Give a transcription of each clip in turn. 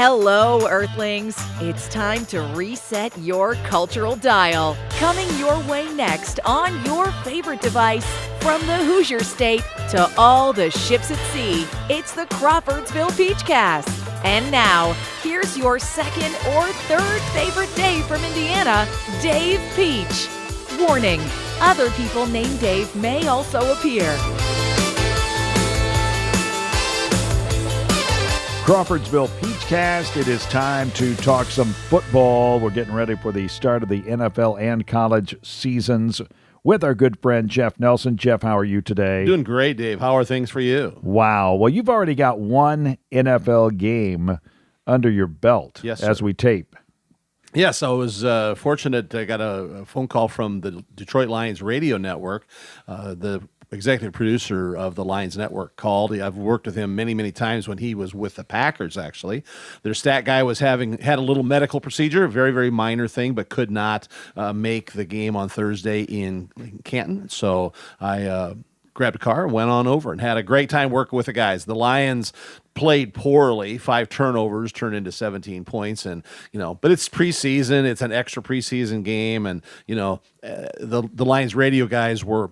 Hello, Earthlings. It's time to reset your cultural dial. Coming your way next on your favorite device, from the Hoosier State to all the ships at sea, it's the Crawfordsville Peachcast. And now, here's your second or third favorite Dave from Indiana, Dave Peach. Warning, other people named Dave may also appear. Crawfordsville Peachcast. It is time to talk some football. We're getting ready for the start of the NFL and college seasons with our good friend Jeff Nelson. Jeff, how are you today? Doing great, Dave. How are things for you? Wow. Well, you've already got one NFL game under your belt. Yes, as sir. we tape. Yes, I was fortunate. I got a phone call from the Detroit Lions radio network. The executive producer of the Lions Network called. I've worked with him many, many times when he was with the Packers, actually. Their stat guy had a little medical procedure, a very, very minor thing, but could not make the game on Thursday in Canton. So I grabbed a car and went on over and had a great time working with the guys. The Lions played poorly. 5 turnovers turned into 17 points, and but it's preseason. It's an extra preseason game, and the Lions radio guys were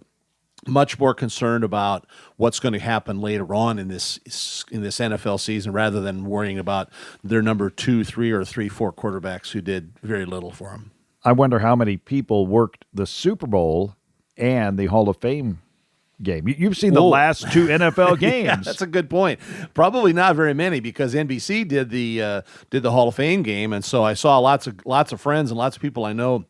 much more concerned about what's going to happen later on in this NFL season rather than worrying about their number 2, 3, or 3, 4 quarterbacks who did very little for them. I wonder how many people worked the Super Bowl and the Hall of Fame game. You've seen the last 2 NFL games. Yeah, that's a good point. Probably not very many because NBC did the Hall of Fame game, and so I saw lots of friends and lots of people I know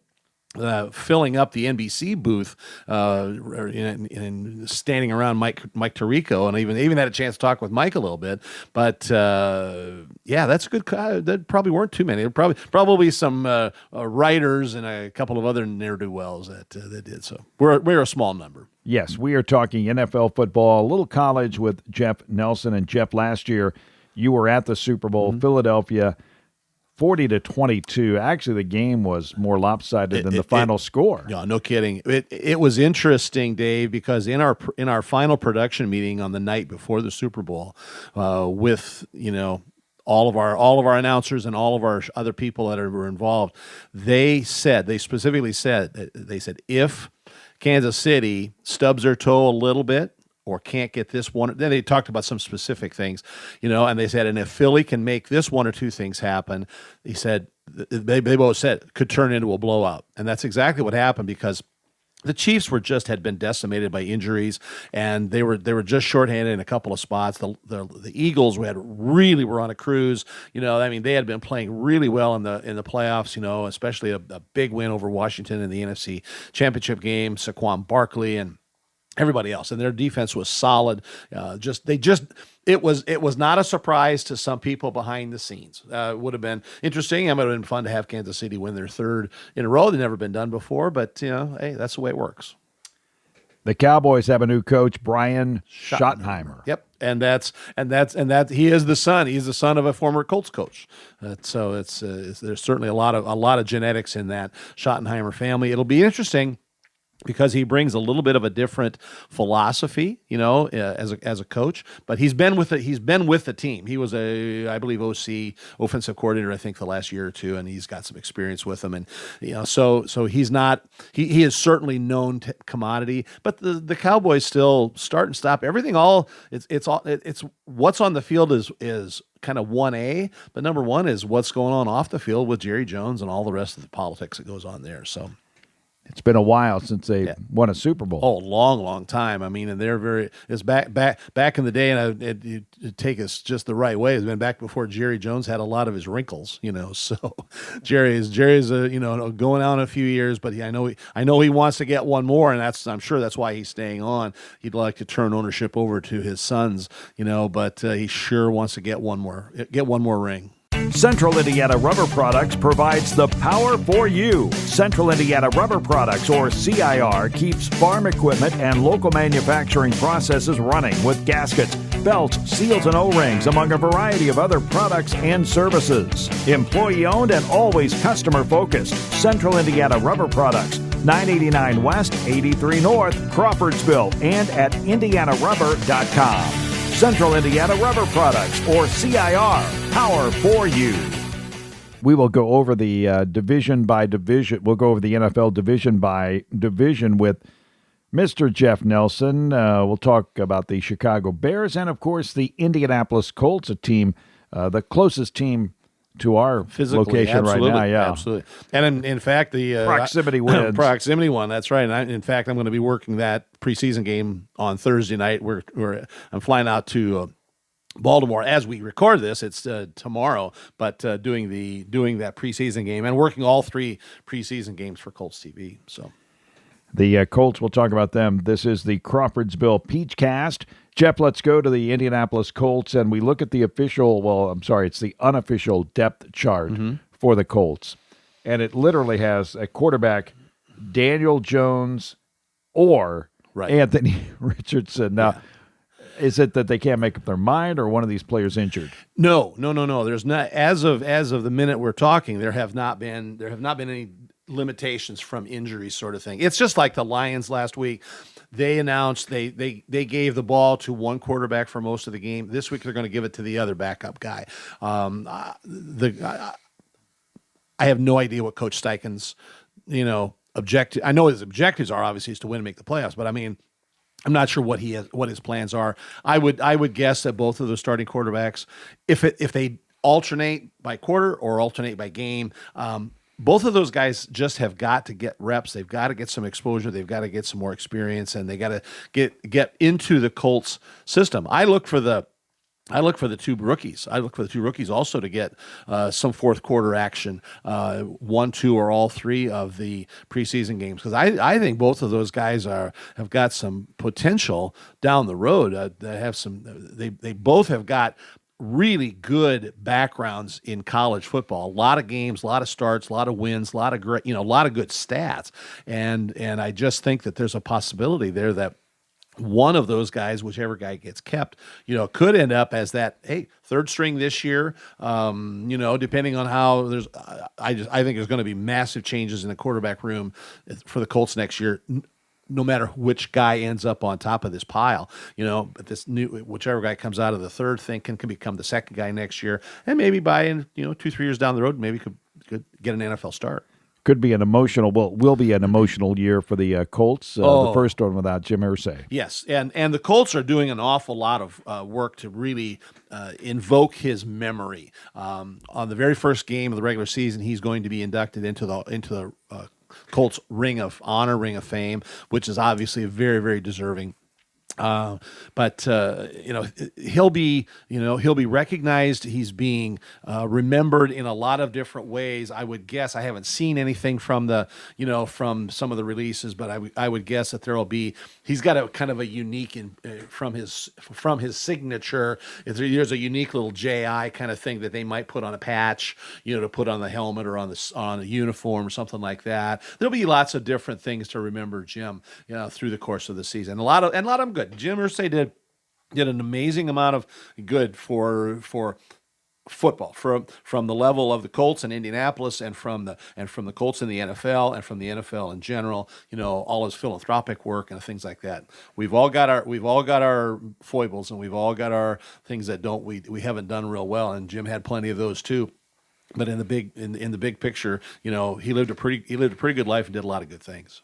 filling up the NBC booth and standing around Mike Tirico, and even had a chance to talk with Mike a little bit. But that's a good. There probably weren't too many. There probably some writers and a couple of other ne'er-do-wells that did. So we're a small number. Yes, we are talking NFL football, a little college with Jeff Nelson. And Jeff, last year you were at the Super Bowl, Philadelphia. 40-22. Actually, the game was more lopsided than the final score. Yeah, no kidding. It was interesting, Dave, because in our final production meeting on the night before the Super Bowl, with all of our announcers and all of our other people that were involved, they specifically said if Kansas City stubs their toe a little bit, or can't get this one. Then they talked about some specific things, and they said, and if Philly can make this 1 or 2 things happen, he said, they both said, could turn into a blowout. And that's exactly what happened because the Chiefs had been decimated by injuries, and they were just shorthanded in a couple of spots. The Eagles were on a cruise. They had been playing really well in the playoffs. Especially a big win over Washington in the NFC Championship game. Saquon Barkley and everybody else, and their defense was solid. It was not a surprise to some people behind the scenes. It would have been interesting. It would have been fun to have Kansas City win their 3rd in a row. They've never been done before, but hey, that's the way it works. The Cowboys have a new coach, Brian Schottenheimer. Yep, and that's he is the son. He's the son of a former Colts coach. So there's certainly a lot of genetics in that Schottenheimer family. It'll be interesting, because he brings a little bit of a different philosophy, as a coach. But he's been with the team. He was I believe, OC, offensive coordinator, I think, the last year or 2, and he's got some experience with them. And so he's not. He is certainly known commodity. But the Cowboys still start and stop everything. It's what's on the field is kind of 1A, but number 1 is what's going on off the field with Jerry Jones and all the rest of the politics that goes on there. So. It's been a while since they won a Super Bowl. Oh, long time. And it's back in the day, and it'd take us just the right way. It's been back before Jerry Jones had a lot of his wrinkles, So Jerry's going out in a few years, but I know he wants to get one more, and I'm sure that's why he's staying on. He'd like to turn ownership over to his sons, but he sure wants to get one more ring. Central Indiana Rubber Products provides the power for you. Central Indiana Rubber Products, or CIR, keeps farm equipment and local manufacturing processes running with gaskets, belts, seals, and O-rings, among a variety of other products and services. Employee-owned and always customer-focused. Central Indiana Rubber Products, 989 West, 83 North, Crawfordsville, and at IndianaRubber.com. Central Indiana Rubber Products, or CIR, power for you. We will go over the division by division. We'll go over the NFL division by division with Mr. Jeff Nelson. We'll talk about the Chicago Bears and, of course, the Indianapolis Colts, a team, the closest team to our location right now. Yeah, absolutely. And in fact, the proximity wins. Proximity one. That's right. And in fact, I'm going to be working that preseason game on Thursday night. I'm flying out to Baltimore as we record this. It's tomorrow, but doing that preseason game and working all 3 preseason games for Colts TV. So the Colts, we'll talk about them. This is the Crawfordsville Peachcast. Jeff, let's go to the Indianapolis Colts, and we look at the it's the unofficial depth chart for the Colts. And it literally has a quarterback, Daniel Jones or Anthony Richardson. Now, is it that they can't make up their mind, or one of these players injured? No. There's not, as of the minute we're talking, there have not been any limitations from injuries, sort of thing. It's just like the Lions last week. They announced they gave the ball to one quarterback for most of the game. This week they're going to give it to the other backup guy. I have no idea what Coach Steichen's objective. I know his objectives are obviously is to win and make the playoffs, but I mean, I'm not sure what his plans are. I would guess that both of those starting quarterbacks, if they alternate by quarter or alternate by game, both of those guys just have got to get reps. They've got to get some exposure. They've got to get some more experience, and they got to get into the Colts system. I look for the 2 rookies. I look for the 2 rookies also to get some fourth quarter action, 1, 2, or all 3 of the preseason games, because I think both of those guys have got some potential down the road. They both have got really good backgrounds in college football. A lot of games, a lot of starts, a lot of wins, a lot of great, a lot of good stats. And I just think that there's a possibility there that one of those guys, whichever guy gets kept, could end up as that, third string this year. Depending on how I think there's going to be massive changes in the quarterback room for the Colts next year, no matter which guy ends up on top of this pile, but whichever guy comes out of the third thing can become the second guy next year, and maybe by 2-3 years down the road, maybe could get an NFL start. Could be will be an emotional year for the Colts. The first one without Jim Irsay. Yes, and the Colts are doing an awful lot of work to really invoke his memory. On the very first game of the regular season, he's going to be inducted into the Colts Ring of Honor, Ring of Fame, which is obviously very, very deserving. But he'll be recognized. He's being remembered in a lot of different ways. I would guess, I haven't seen anything from from some of the releases, but I would guess that he's got a kind of a unique from his signature. There's a unique little JI kind of thing that they might put on a patch, to put on the helmet or on the uniform or something like that. There'll be lots of different things to remember Jim, through the course of the season. A lot of them good. Jim Irsay did an amazing amount of good for football, from the level of the Colts in Indianapolis and from the Colts in the NFL and from the NFL in general. All his philanthropic work and things like that. We've all got our foibles, and we've all got our things that we haven't done real well. And Jim had plenty of those too. But in the big picture, he lived a pretty good life and did a lot of good things.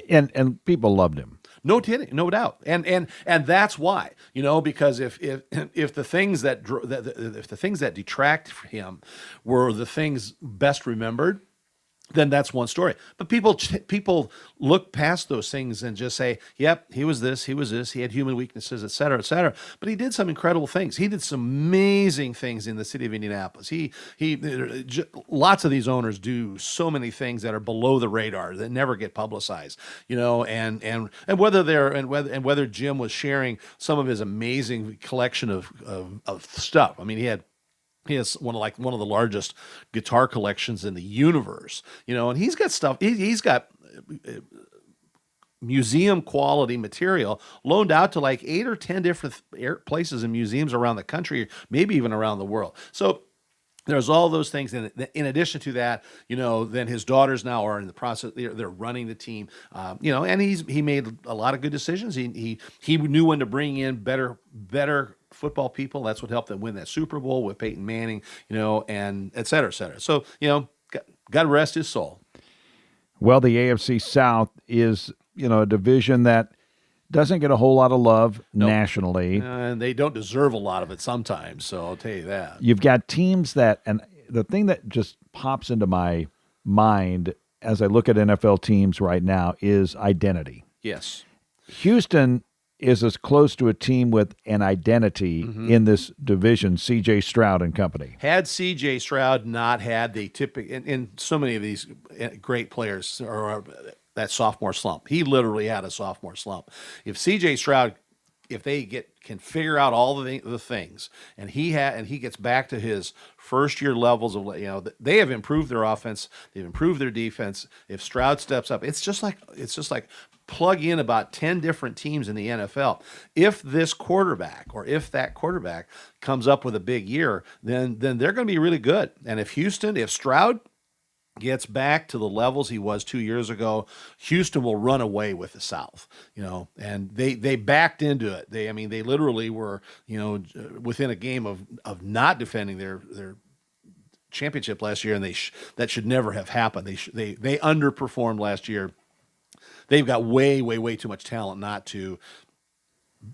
And people loved him. No doubt, and that's why, because if the things that detract from him were the things best remembered, then that's one story. But people look past those things and just say, "Yep, he was this, he had human weaknesses, et cetera, et cetera." But he did some incredible things. He did some amazing things in the city of Indianapolis. Lots of these owners do so many things that are below the radar that never get publicized. And whether Jim was sharing some of his amazing collection of stuff. I mean, he has one of the largest guitar collections in the universe, and he's got stuff. He's got museum quality material loaned out to like 8 or 10 different places and museums around the country, maybe even around the world. So there's all those things. And in addition to that, then his daughters now are in the process. They're running the team, and he made a lot of good decisions. He knew when to bring in better football people. That's what helped them win that Super Bowl with Peyton Manning, and et cetera, et cetera. So, God rest his soul. Well, the AFC South is, a division that doesn't get a whole lot of love nationally. And they don't deserve a lot of it sometimes, so I'll tell you that. You've got teams and the thing that just pops into my mind as I look at NFL teams right now is identity. Yes. Houston is as close to a team with an identity in this division, C.J. Stroud and company. Had C.J. Stroud not had the typical, and so many of these great players are that sophomore slump. He literally had a sophomore slump. If C.J. Stroud, if they can figure out all the things, and he gets back to his first year levels of, they have improved their offense, they've improved their defense. If Stroud steps up, it's just like plug in about 10 different teams in the NFL. If this quarterback or if that quarterback comes up with a big year, then they're going to be really good. And if Stroud gets back to the levels he was 2 years ago, Houston will run away with the South, and they backed into it. They literally were, within a game of not defending their championship last year, and that should never have happened. They underperformed last year. They've got way, way, way too much talent not to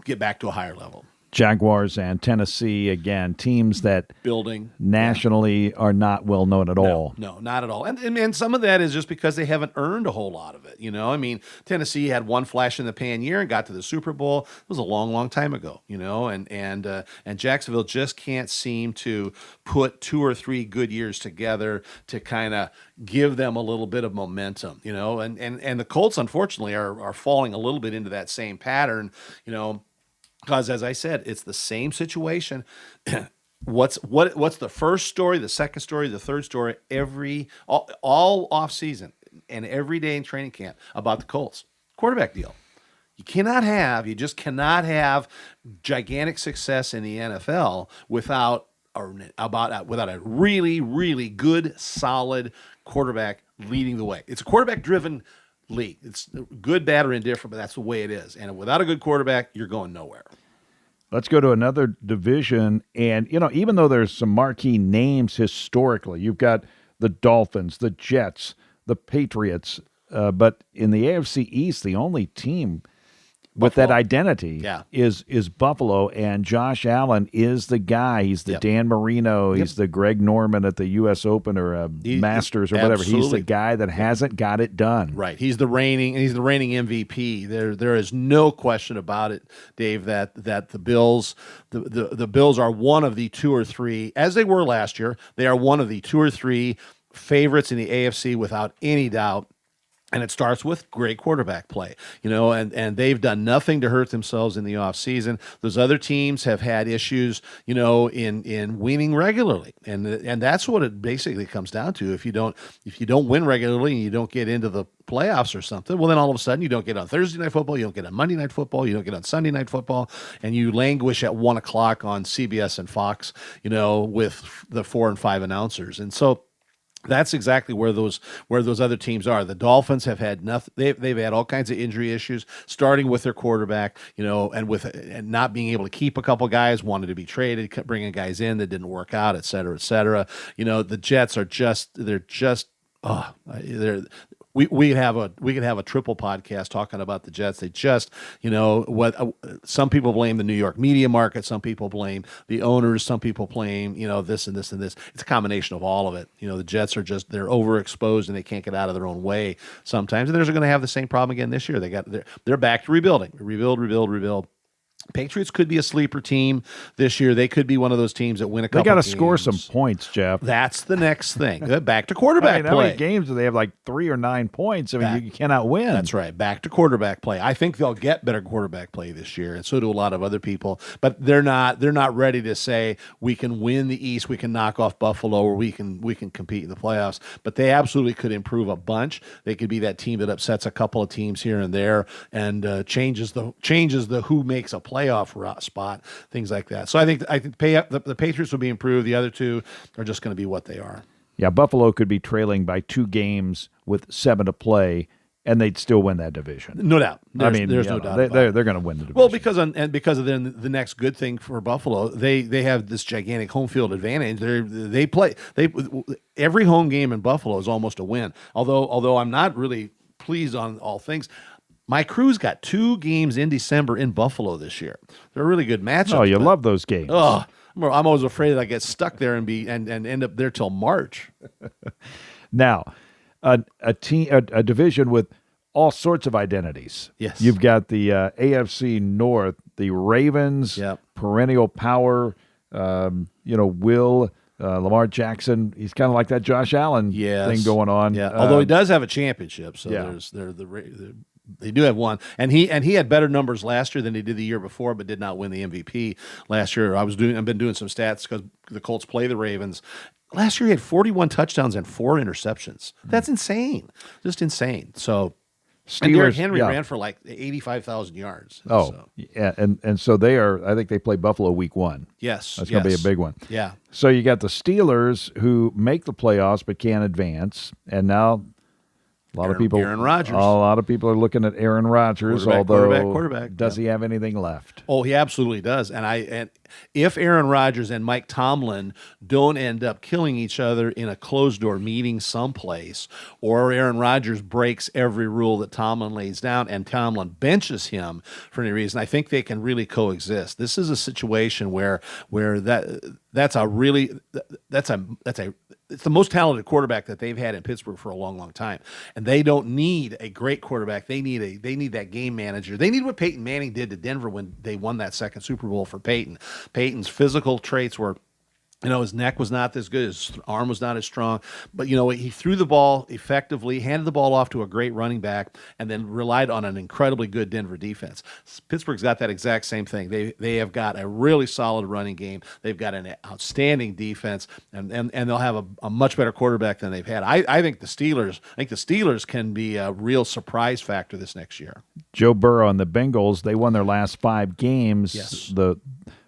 get back to a higher level. Jaguars and Tennessee, again, teams that building nationally are not well known at all. No, not at all. And some of that is just because they haven't earned a whole lot of it. Tennessee had one flash in the pan year and got to the Super Bowl. It was a long, long time ago. And Jacksonville just can't seem to put 2 or 3 good years together to kind of give them a little bit of momentum. And the Colts, unfortunately, are falling a little bit into that same pattern. Because, as I said, it's the same situation. What's the first story, the second story, the third story, all off season and every day in training camp about the Colts quarterback deal? You just cannot have gigantic success in the NFL without a really, really good, solid quarterback leading the way. It's a quarterback-driven league. It's good, bad, or indifferent, but that's the way it is. And without a good quarterback, you're going nowhere. Let's go to another division. And, even though there's some marquee names historically, you've got the Dolphins, the Jets, the Patriots, but in the AFC East, the only team with that identity is Buffalo, and Josh Allen is the guy. He's the Dan Marino. He's the Greg Norman at the U.S. Open or Masters or whatever. Absolutely. He's the guy that hasn't got it done. Right. He's the reigning MVP. There is no question about it, Dave, that the Bills the Bills are one of the 2 or 3, as they were last year. They are one of the 2 or 3 favorites in the AFC without any doubt. And it starts with great quarterback play, and they've done nothing to hurt themselves in the offseason. Those other teams have had issues, in winning regularly. And that's what it basically comes down to. If you don't win regularly and you don't get into the playoffs or something, well, then all of a sudden you don't get on Thursday Night Football, you don't get on Monday Night Football, you don't get on Sunday Night Football, and you languish at 1 o'clock on CBS and Fox, with the 4 and 5 announcers. And so that's exactly where those other teams are. The Dolphins have had nothing. They've had all kinds of injury issues, starting with their quarterback, and not being able to keep a couple guys, wanted to be traded, kept bringing guys in that didn't work out, et cetera, et cetera. The Jets are we could have a triple podcast talking about the Jets. They just, some people blame the New York media market, some people blame the owners, some people blame, this and this and this. It's a combination of all of it. The Jets are they're overexposed and they can't get out of their own way sometimes. And they're going to have the same problem again this year. They're back to rebuilding, rebuild. Patriots could be a sleeper team this year. They could be one of those teams that win a couple. They got to games. score some points, Jeff. That's the next thing. Back to quarterback play. How many games do they have? Like 3 or 9 points. You cannot win. That's right. Back to quarterback play. I think they'll get better quarterback play this year, and so do a lot of other people. But they're not ready to say we can win the East, we can knock off Buffalo, or we can compete in the playoffs. But they absolutely could improve a bunch. They could be that team that upsets a couple of teams here and there and changes the who makes a playoff playoff spot, things like that. So I think the Patriots will be improved. The other two are just going to be what they are. Yeah, Buffalo could be trailing by 2 games with 7 to play, and they'd still win that division. No doubt. There's you no know, doubt. they're going to win the division. Well, because of then the next good thing for Buffalo, they have this gigantic home field advantage. Every home game in Buffalo is almost a win. Although I'm not really pleased on all things. My crew's got 2 games in December in Buffalo this year. They're a really good matchup. Oh, you love those games. Oh, I'm always afraid that I get stuck there and end up there till March. Now, a division with all sorts of identities. Yes. You've got the AFC North, the Ravens, Yep. perennial power. Will Lamar Jackson. He's kind of like that Josh Allen thing going on. Yeah. Although he does have a championship, so yeah. they do have one, and he had better numbers last year than he did the year before, but did not win the MVP last year. I've been doing some stats because the Colts play the Ravens. Last year he had 41 touchdowns and 4 interceptions. That's insane, just insane. So. And Derrick Henry ran for like 85,000 yards. Yeah, and so they are. I think they play Buffalo week 1. Yes, that's going to be a big one. Yeah. So you got the Steelers who make the playoffs but can't advance, and now Aaron Rodgers. A lot of people are looking at Aaron Rodgers. Quarterback. Does he have anything left? Oh, he absolutely does. And if Aaron Rodgers and Mike Tomlin don't end up killing each other in a closed-door meeting someplace, or Aaron Rodgers breaks every rule that Tomlin lays down and Tomlin benches him for any reason, I think they can really coexist. This is a situation where it's the most talented quarterback that they've had in Pittsburgh for a long, long time, and they don't need a great quarterback. They need that game manager. They need what Peyton Manning did to Denver when they won that second Super Bowl for Peyton. Peyton's physical traits were, his neck was not as good, his arm was not as strong, but he threw the ball effectively, handed the ball off to a great running back, and then relied on an incredibly good Denver defense. Pittsburgh's got that exact same thing. They have got a really solid running game. They've got an outstanding defense, and they'll have a much better quarterback than they've had. I think the Steelers can be a real surprise factor this next year. Joe Burrow and the Bengals, they won their last 5 games. Yes.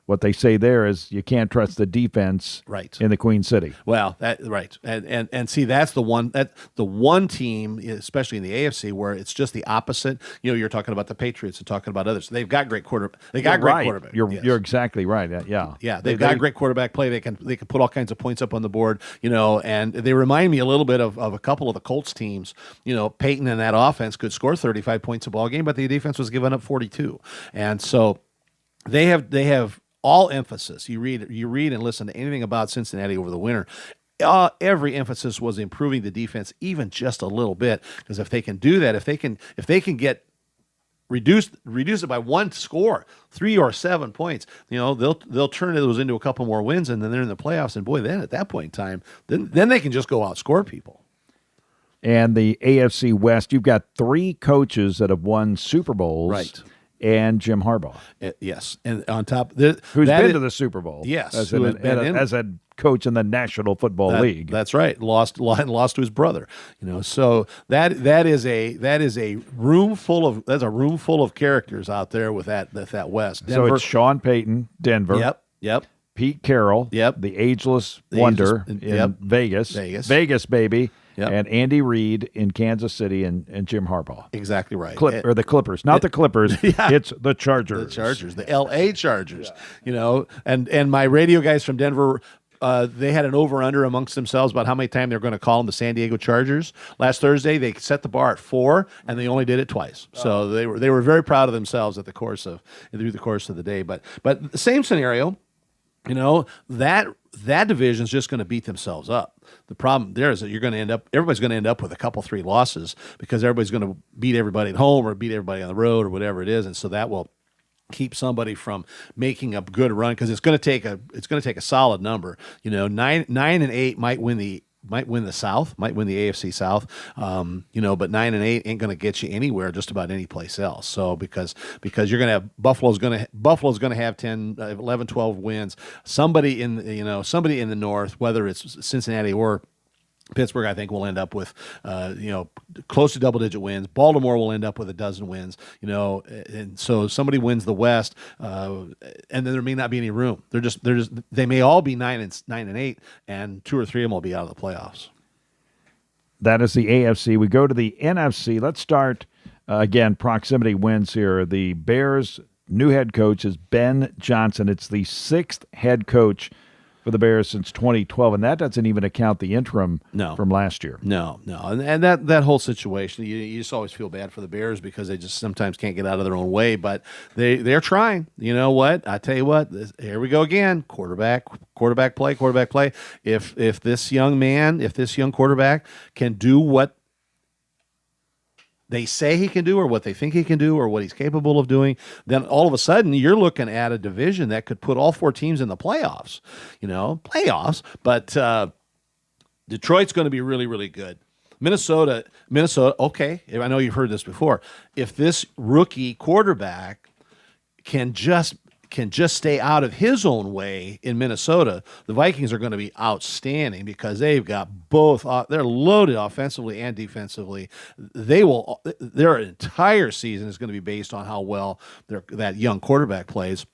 What they say there is you can't trust the defense in the Queen City. Well, and see, that's the one team, especially in the AFC, where it's just the opposite. You're talking about the Patriots and talking about others. They've got great quarterback. Quarterback. You're exactly right. Yeah. Yeah, they've got great quarterback play. They can put all kinds of points up on the board. And they remind me a little bit of a couple of the Colts teams. Peyton and that offense could score 35 points a ball game, but the defense was giving up 42, and so they have. All emphasis. You read and listen to anything about Cincinnati over the winter. Every emphasis was improving the defense even just a little bit, because if they can do that, if they can get reduce it by 1 score, 3 or 7 points, they'll turn those into a couple more wins, and then they're in the playoffs. And boy, then at that point in time, then they can just go outscore people. And the AFC West, you've got 3 coaches that have won Super Bowls. Right. And Jim Harbaugh. Yes. And on top, who's been to the Super Bowl. Yes. As a coach in the National Football League. That's right. Lost to his brother. So that is a room full of characters out there with that West. Denver. So it's Sean Payton, Denver. Yep. Pete Carroll. Yep. The ageless wonder in Vegas. Vegas, baby. Yep. And Andy Reid in Kansas City and Jim Harbaugh. Exactly right. Or the Clippers. Not the Clippers. Yeah. It's the Chargers. The Chargers. The L.A. Chargers. Yeah. And my radio guys from Denver, they had an over-under amongst themselves about how many times they're going to call them the San Diego Chargers. Last Thursday, they set the bar at 4, and they only did it twice. So they were very proud of themselves through the course of the day. But the same scenario, that division is just going to beat themselves up. The problem there is that everybody's going to end up with a couple 3 losses, because everybody's going to beat everybody at home or beat everybody on the road or whatever it is, and so that will keep somebody from making a good run, because it's going to take a solid number. 9 and 8 might win the South, might win the AFC South, but 9 and 8 ain't going to get you anywhere just about any place else. So because you're going to have Buffalo's going to have 10, 11, 12 wins. Somebody in the North, whether it's Cincinnati or Pittsburgh, I think, will end up with, close to double-digit wins. Baltimore will end up with a dozen wins, and so somebody wins the West, and then there may not be any room. They may all be 9-8, and 2 or 3 of them will be out of the playoffs. That is the AFC. We go to the NFC. Let's start, again, proximity wins here. The Bears' new head coach is Ben Johnson. It's the 6th head coach for the Bears since 2012, and that doesn't even account the interim from last year. No. And that whole situation, you just always feel bad for the Bears because they just sometimes can't get out of their own way, but they're trying. You know what? I tell you what, here we go again. Quarterback play. If this young quarterback can do what they say he can do or what they think he can do or what he's capable of doing, then all of a sudden you're looking at a division that could put all 4 teams in the playoffs, but Detroit's going to be really, really good. Minnesota, okay, I know you've heard this before. If this rookie quarterback can just stay out of his own way in Minnesota, the Vikings are going to be outstanding because they've got both. They're loaded offensively and defensively. Their entire season is going to be based on how well that young quarterback plays.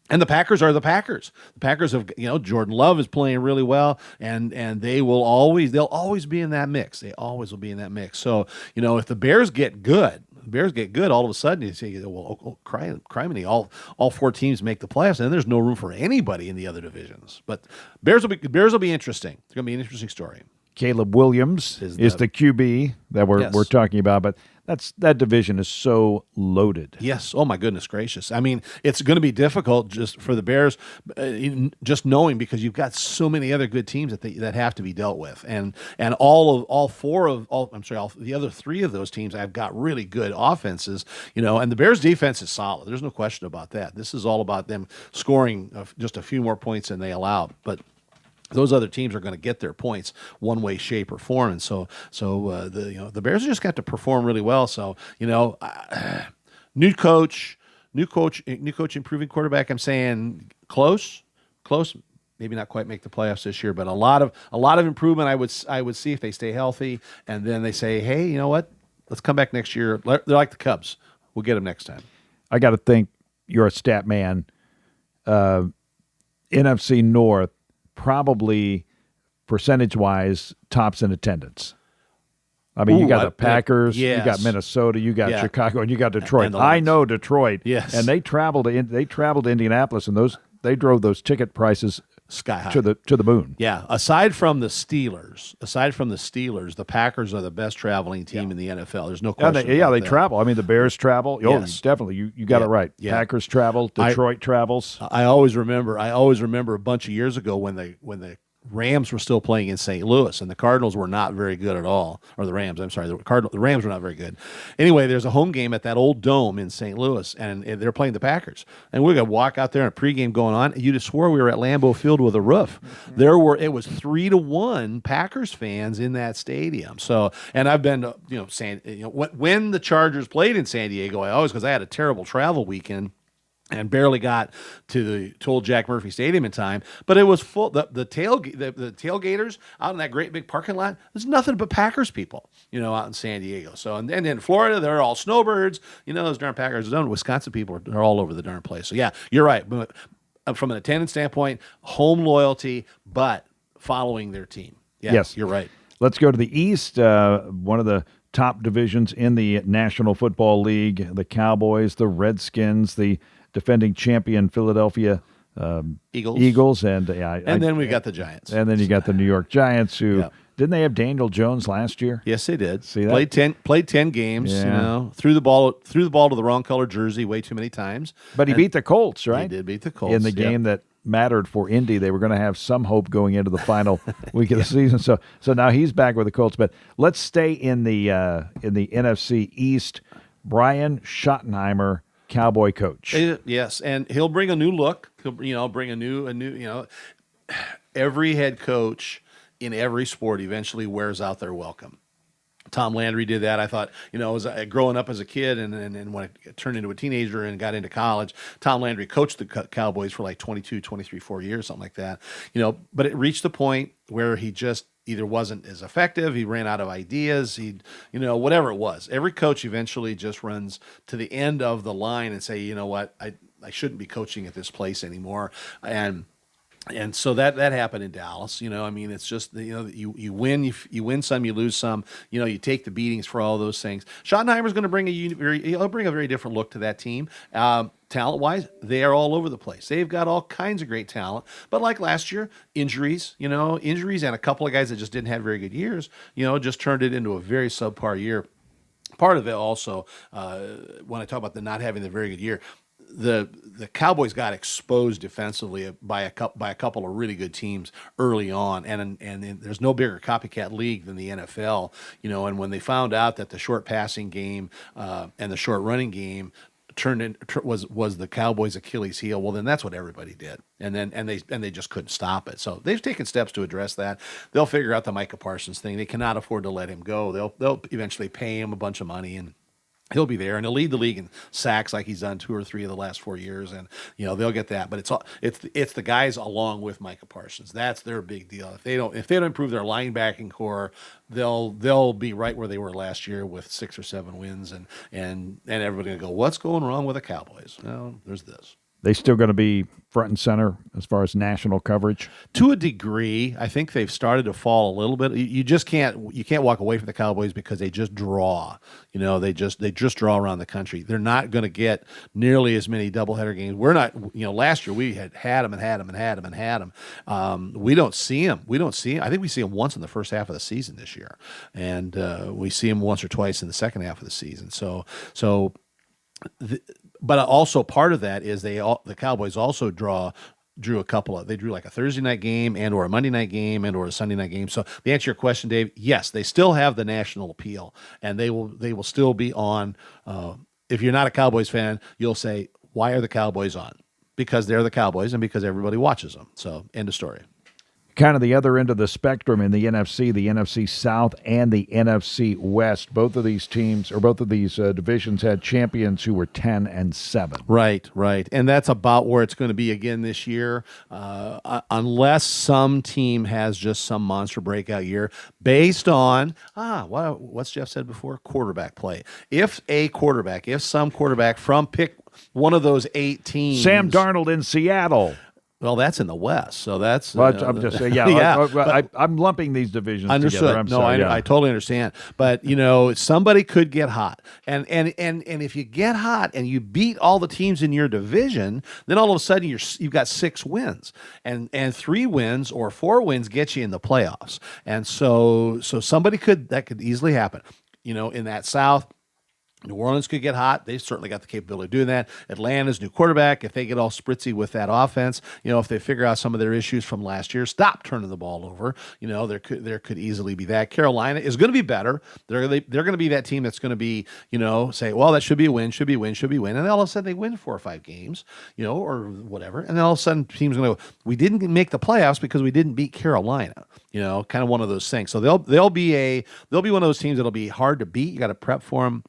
And the Packers are the Packers. The Packers have, Jordan Love is playing really well, and they'll always be in that mix. They always will be in that mix. So, if the Bears get good, all of a sudden you say, well, criminy, all 4 teams make the playoffs, and then there's no room for anybody in the other divisions. But Bears will be interesting. It's going to be an interesting story. Caleb Williams is the QB that we're talking about, but that division is so loaded. Yes. Oh my goodness gracious. I mean, it's going to be difficult just for the Bears, just knowing because you've got so many other good teams that have to be dealt with, and all the other 3 of those teams have got really good offenses, and the Bears defense is solid. There's no question about that. This is all about them scoring just a few more points than they allow, but those other teams are going to get their points one way, shape, or form, and so the Bears just got to perform really well. So new coach, improving quarterback. I'm saying close. Maybe not quite make the playoffs this year, but a lot of improvement. I would see if they stay healthy, and then they say, hey, you know what? Let's come back next year. They're like the Cubs. We'll get them next time. I got to think you're a stat man. NFC North. Probably percentage-wise tops in attendance. I mean, you got the Packers, you got Minnesota, you got Chicago, and you got Detroit. I know Detroit. Yes. And they traveled to Indianapolis, and they drove those ticket prices sky high to the moon. Yeah. Aside from the Steelers, the Packers are the best traveling team in the NFL. There's no question. They travel. I mean, the Bears travel. Oh, yes. Definitely. You got it right. Yeah. Packers travel. Detroit travels. I always remember a bunch of years ago when the Rams were still playing in St. Louis, and the Cardinals were not very good at all. Or the Rams, I'm sorry. The Rams were not very good. Anyway, there's a home game at that old dome in St. Louis, and they're playing the Packers. And we're going to walk out there and a pregame going on. And you just swore we were at Lambeau Field with a roof. Mm-hmm. It was 3-1 Packers fans in that stadium. So, and I've been, when the Chargers played in San Diego, because I had a terrible travel weekend and barely got to Old Jack Murphy Stadium in time, but it was full. The tailgaters out in that great big parking lot, there's nothing but Packers people, out in San Diego. So, and then in Florida, they're all snowbirds, those darn Packers. Wisconsin people are all over the darn place. So yeah, you're right. But from an attendance standpoint, home loyalty, but following their team. Yeah, yes, you're right. Let's go to the East, one of the top divisions in the National Football League, the Cowboys, the Redskins, the defending champion Philadelphia Eagles, and then we got the Giants, and then you got the New York Giants, who didn't they have Daniel Jones last year? Yes, they did. See that? Played 10 games. Threw the ball to the wrong color jersey way too many times. But he beat the Colts, right? He did beat the Colts in the game that mattered for Indy. They were going to have some hope going into the final week of the season. So now he's back with the Colts. But let's stay in the NFC East. Brian Schottenheimer, Cowboy coach. Yes, and he'll bring a new look. He'll bring a new. Every head coach in every sport eventually wears out their welcome. Tom Landry did that. I thought, growing up as a kid and when I turned into a teenager and got into college, Tom Landry coached the Cowboys for like 22, 23, 4 years, something like that. But it reached the point where he just either wasn't as effective, he ran out of ideas, whatever it was. Every coach eventually just runs to the end of the line and say, you know what, I shouldn't be coaching at this place anymore. And so that happened in Dallas. It's just you win, you win some, you lose some. You take the beatings for all those things. Schottenheimer's going to bring he'll bring a very different look to that team. Talent-wise, they are all over the place. They've got all kinds of great talent. But like last year, injuries and a couple of guys that just didn't have very good years, just turned it into a very subpar year. Part of it also, when I talk about the not having the very good year, the Cowboys got exposed defensively by a couple of really good teams early on, and there's no bigger copycat league than the NFL, and when they found out that the short passing game and the short running game was the Cowboys' Achilles heel, well then that's what everybody did, and they just couldn't stop it. So they've taken steps to address that. They'll figure out the Micah Parsons thing. They cannot afford to let him go. They'll eventually pay him a bunch of money, and he'll be there, and he'll lead the league in sacks like he's done 2 or 3 of the last 4 years, and they'll get that. But it's the guys along with Micah Parsons. That's their big deal. If they don't improve their linebacking core, they'll be right where they were last year with 6 or 7 wins, and everybody will go, what's going wrong with the Cowboys? Well, there's this. They still going to be front and center as far as national coverage? To a degree. I think they've started to fall a little bit. You can't walk away from the Cowboys because they just draw. They just draw around the country. They're not going to get nearly as many doubleheader games. We're not. Last year we had them and had them and had them and had them. We don't see them. I think we see them once in the first half of the season this year, and we see them once or twice in the second half of the season. But also part of that is the Cowboys also drew like a Thursday night game and or a Monday night game and or a Sunday night game. So the answer to your question, Dave, yes, they still have the national appeal, and they will still be on. If you're not a Cowboys fan, you'll say, why are the Cowboys on? Because they're the Cowboys and because everybody watches them. So end of story. Kind of the other end of the spectrum in the NFC South and the NFC West. Both of these teams, or both of these divisions, had champions who were 10-7. Right. And that's about where it's going to be again this year, unless some team has just some monster breakout year based on, what's Jeff said before? Quarterback play. If some quarterback from pick one of those 8 teams. Sam Darnold in Seattle. Well, that's in the West, so that's. I'm just saying, I'm lumping these divisions understood. together. I totally understand. But somebody could get hot, and if you get hot and you beat all the teams in your division, then all of a sudden you've got 6 wins, and 3 wins or 4 wins get you in the playoffs, and so that could easily happen. In that South. New Orleans could get hot. They certainly got the capability of doing that. Atlanta's new quarterback, if they get all spritzy with that offense, if they figure out some of their issues from last year, stop turning the ball over. There could easily be that. Carolina is going to be better. They're going to be that team that's going to be, say, well, that should be a win, should be a win. And then all of a sudden they win 4 or 5 games, or whatever. And then all of a sudden teams are going to go, we didn't make the playoffs because we didn't beat Carolina. Kind of one of those things. So they'll be one of those teams that'll be hard to beat. You got to prep for them.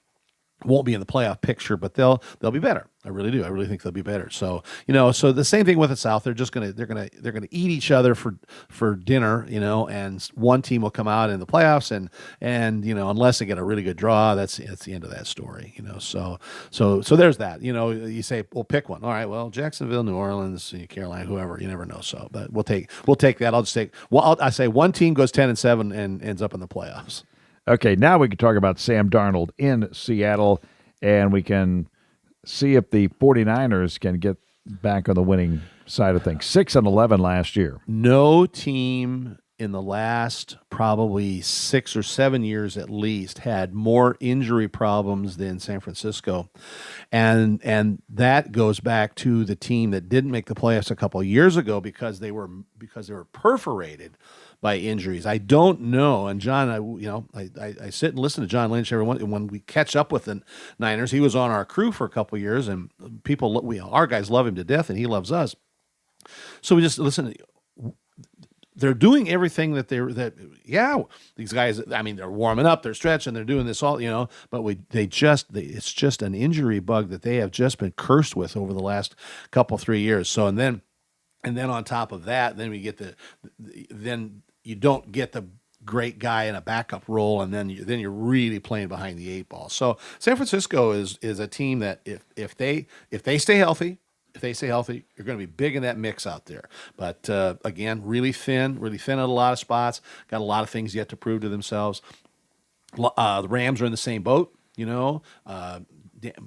Won't be in the playoff picture, but they'll be better. I really do. I really think they'll be better. So so the same thing with the South. They're gonna eat each other for dinner. And one team will come out in the playoffs, and unless they get a really good draw, that's the end of that story. So there's that. You say, well, pick one. All right. Well, Jacksonville, New Orleans, Carolina, whoever. You never know. So, but we'll take that. I'll just take. Well, I say one team goes 10-7 and ends up in the playoffs. Okay, now we can talk about Sam Darnold in Seattle, and we can see if the 49ers can get back on the winning side of things. 6-11 last year. No team in the last probably 6 or 7 years at least had more injury problems than San Francisco. And that goes back to the team that didn't make the playoffs a couple of years ago because they were perforated by injuries. I don't know. And John, I sit and listen to John Lynch when we catch up with the Niners. He was on our crew for a couple of years, and our guys love him to death, and he loves us. So we just listen. They're doing everything these guys. I mean, they're warming up, they're stretching, they're doing this all, But it's just an injury bug that they have just been cursed with over the last 3 years. So and then on top of that, then we get then you don't get the great guy in a backup role, and then you're really playing behind the eight ball. So San Francisco is a team that if they stay healthy. If they stay healthy, you're going to be big in that mix out there. But again, really thin at a lot of spots. Got a lot of things yet to prove to themselves. The Rams are in the same boat,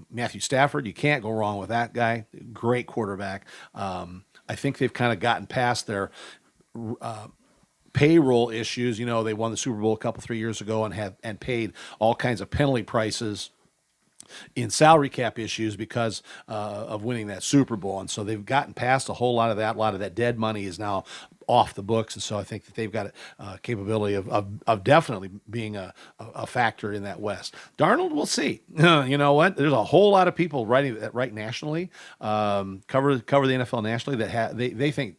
Matthew Stafford, you can't go wrong with that guy. Great quarterback. I think they've kind of gotten past their payroll issues. They won the Super Bowl 3 years ago and paid all kinds of penalty prices in salary cap issues because of winning that Super Bowl. And so they've gotten past a whole lot of that. A lot of that dead money is now off the books. And so I think that they've got a capability of definitely being a factor in that West. Darnold, we'll see. You know what? There's a whole lot of people write nationally, cover the NFL nationally that they think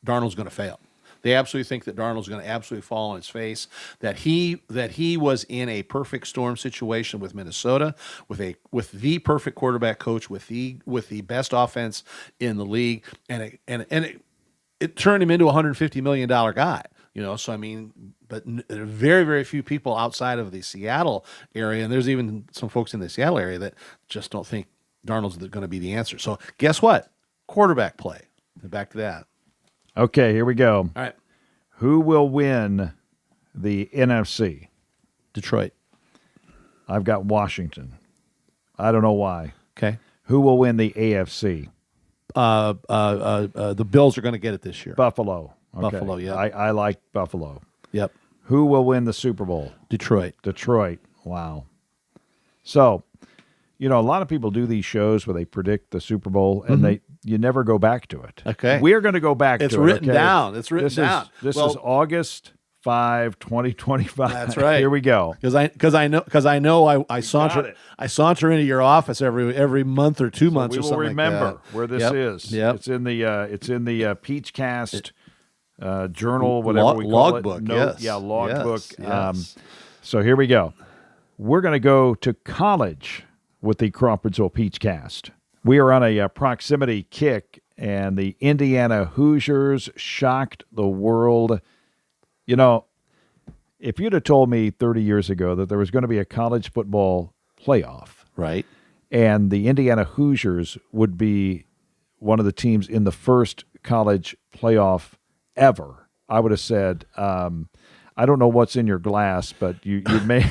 Darnold's going to fail. They absolutely think that Darnold's going to absolutely fall on his face. That he was in a perfect storm situation with Minnesota, with the perfect quarterback coach, with the best offense in the league, and it turned him into a $150 million guy. So I mean, but there are very, very few people outside of the Seattle area, and there's even some folks in the Seattle area that just don't think Darnold's going to be the answer. So guess what? Quarterback play. Back to that. Okay, here we go. All right. Who will win the NFC? Detroit. I've got Washington. I don't know why. Okay. Who will win the AFC? The Bills are going to get it this year. Buffalo. Okay. Buffalo, yeah. I like Buffalo. Yep. Who will win the Super Bowl? Detroit. Detroit. Wow. So, a lot of people do these shows where they predict the Super Bowl, and you never go back to it. Okay. We're going to go back to it. It's written okay? down. It's written down. This is August 5, 2025. That's right. Here we go. Because I know I saunter into your office every month or 2 months or something. We will remember like that. where this is. Yep. It's in the Peachcast journal, whatever we call logbook, it. Note, yes. Yeah, logbook. Yes. So here we go. We're going to go to college with the Crawfordsville Peachcast. We are on a proximity kick, and the Indiana Hoosiers shocked the world. If you'd have told me 30 years ago that there was going to be a college football playoff, Right. and the Indiana Hoosiers would be one of the teams in the first college playoff ever, I would have said, I don't know what's in your glass, but you may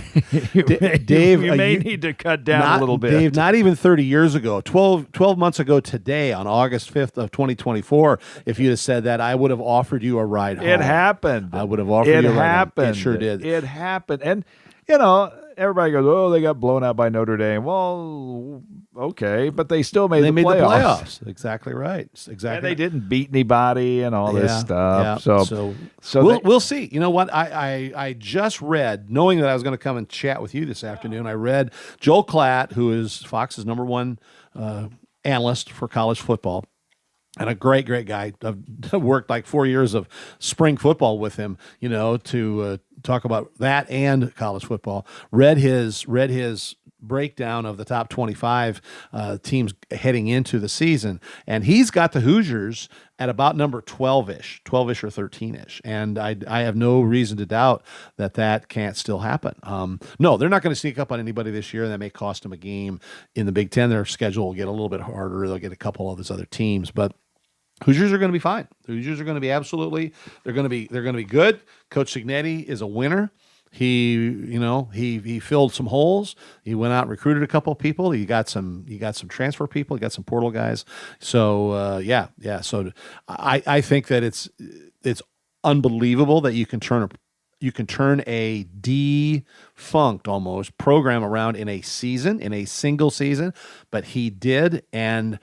Dave, you may need to cut down a little bit. Dave, not even 30 years ago, 12 months ago today, on August 5th of 2024, if you'd have said that, I would have offered you a ride home. It happened. I would have offered you a ride home. It happened. It sure did. It happened. And, everybody goes, oh, they got blown out by Notre Dame. Well, okay, but they still made the playoffs. Exactly right. Exactly. And they didn't beat anybody and all this stuff. Yeah. So we'll see. You know what? I just read, knowing that I was going to come and chat with you this afternoon, I read Joel Klatt, who is Fox's #1 analyst for college football. And a great, great guy. I've worked like 4 years of spring football with him, to talk about that and college football. Read his breakdown of the top 25 teams heading into the season, and he's got the Hoosiers at about number 12-ish or 13-ish, and I have no reason to doubt that can't still happen. No, they're not going to sneak up on anybody this year, and that may cost them a game in the Big Ten. Their schedule will get a little bit harder. They'll get a couple of those other teams, but Hoosiers are going to be fine. The Hoosiers are going to be they're going to be good. Coach Cignetti is a winner. He filled some holes. He went out and recruited a couple of people. He got some transfer people. He got some portal guys. So yeah. So I think that it's unbelievable that you can turn a defunct almost program around in a single season, but he did, and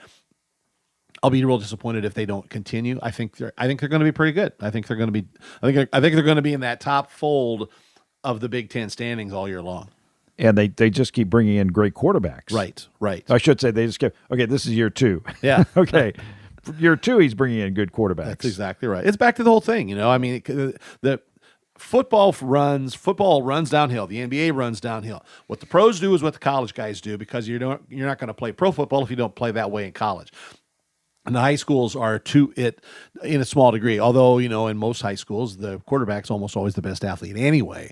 I'll be real disappointed if they don't continue. I think they're going to be pretty good. I think they're going to be in that top fold of the Big Ten standings all year long. And they just keep bringing in great quarterbacks. Right. I should say they just kept. Okay, this is year 2. Yeah. Okay, year 2 he's bringing in good quarterbacks. That's exactly right. It's back to the whole thing. I mean, the football runs downhill. The NBA runs downhill. What the pros do is what the college guys do, because you're not going to play pro football if you don't play that way in college. And the high schools are to it in a small degree, although, in most high schools, the quarterback's almost always the best athlete anyway.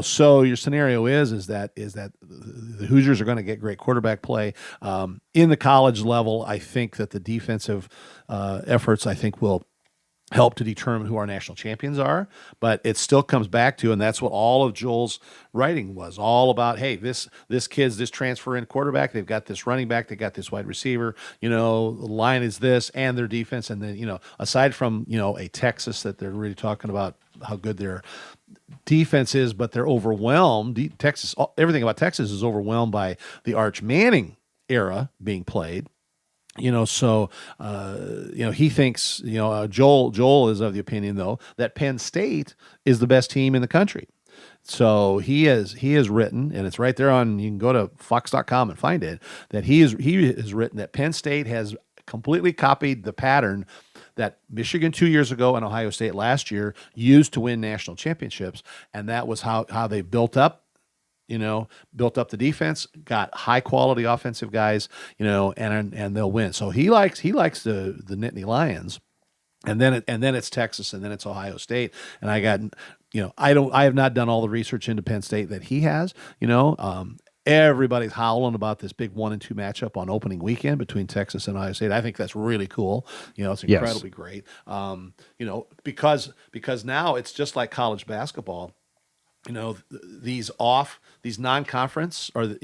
So your scenario is that the Hoosiers are going to get great quarterback play. In the college level, I think that the defensive efforts, I think, will help to determine who our national champions are, but it still comes back to, and that's what all of Joel's writing was all about. Hey, this transfer in quarterback, they've got this running back, they got this wide receiver, the line is this, and their defense, and then aside from a Texas that they're really talking about how good their defense is, but they're overwhelmed. Everything about Texas is overwhelmed by the Arch Manning era being played. He thinks, Joel is of the opinion, though, that Penn State is the best team in the country. So he has written, and it's right there you can go to fox.com and find it, that he has written that Penn State has completely copied the pattern that Michigan 2 years ago and Ohio State last year used to win national championships. And that was how they built up the defense, got high quality offensive guys, and they'll win. So he likes the Nittany Lions, and then it's Texas, and then it's Ohio State. And I have not done all the research into Penn State that he has. Everybody's howling about this big 1-2 matchup on opening weekend between Texas and Ohio State. I think that's really cool. It's incredibly great. Because now it's just like college basketball. These non-conference or